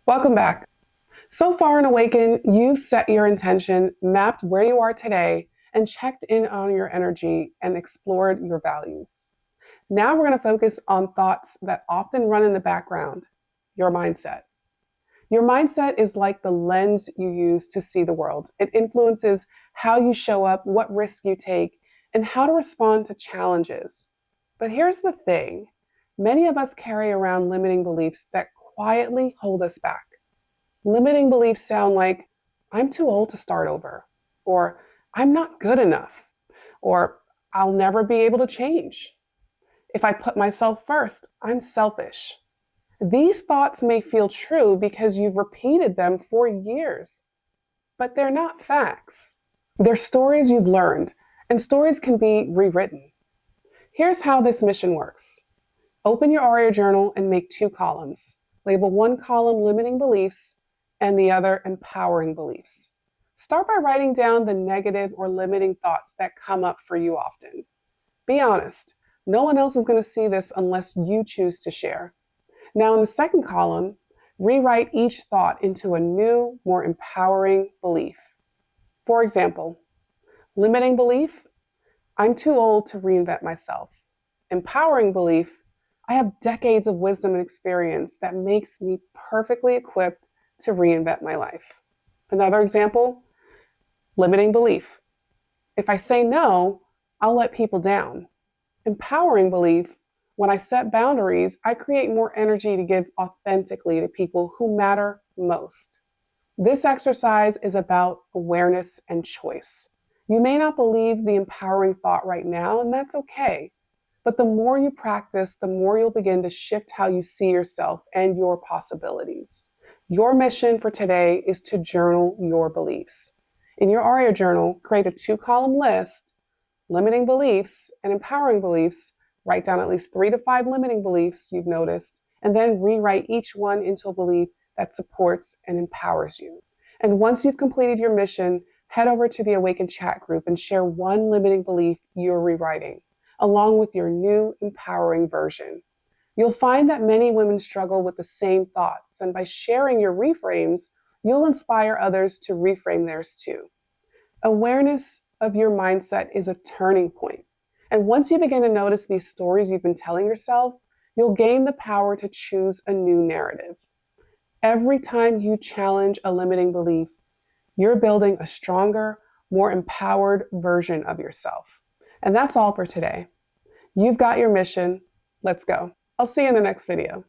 Welcome back. So far in Awaken, you've set your intention, mapped where you are today, and checked in on your energy and explored your values. Now we're going to focus on thoughts that often run in the background, your mindset. Your mindset is like the lens you use to see the world. It influences how you show up, what risks you take, and how to respond to challenges. But here's the thing. Many of us carry around limiting beliefs that quietly hold us back. Limiting beliefs sound like, I'm too old to start over, or I'm not good enough, or I'll never be able to change. If I put myself first, I'm selfish. These thoughts may feel true because you've repeated them for years, but they're not facts. They're stories you've learned, and stories can be rewritten. Here's how this mission works. Open your Aria journal and make 2 columns. Label one column limiting beliefs and the other empowering beliefs. Start by writing down the negative or limiting thoughts that come up for you often. Be honest, no one else is going to see this unless you choose to share. Now in the second column, rewrite each thought into a new, more empowering belief. For example, limiting belief, I'm too old to reinvent myself. Empowering belief, I have decades of wisdom and experience that makes me perfectly equipped to reinvent my life. Another example, limiting belief. If I say no, I'll let people down. Empowering belief, when I set boundaries, I create more energy to give authentically to people who matter most. This exercise is about awareness and choice. You may not believe the empowering thought right now, and that's okay. But the more you practice, the more you'll begin to shift how you see yourself and your possibilities. Your mission for today is to journal your beliefs. In your Aria journal, create a 2-column list, limiting beliefs and empowering beliefs. Write down at least 3 to 5 limiting beliefs you've noticed, and then rewrite each one into a belief that supports and empowers you. And once you've completed your mission, head over to the Awaken chat group and share one limiting belief you're rewriting, along with your new empowering version. You'll find that many women struggle with the same thoughts, and by sharing your reframes, you'll inspire others to reframe theirs too. Awareness of your mindset is a turning point. And once you begin to notice these stories you've been telling yourself, you'll gain the power to choose a new narrative. Every time you challenge a limiting belief, you're building a stronger, more empowered version of yourself. And that's all for today. You've got your mission. Let's go. I'll see you in the next video.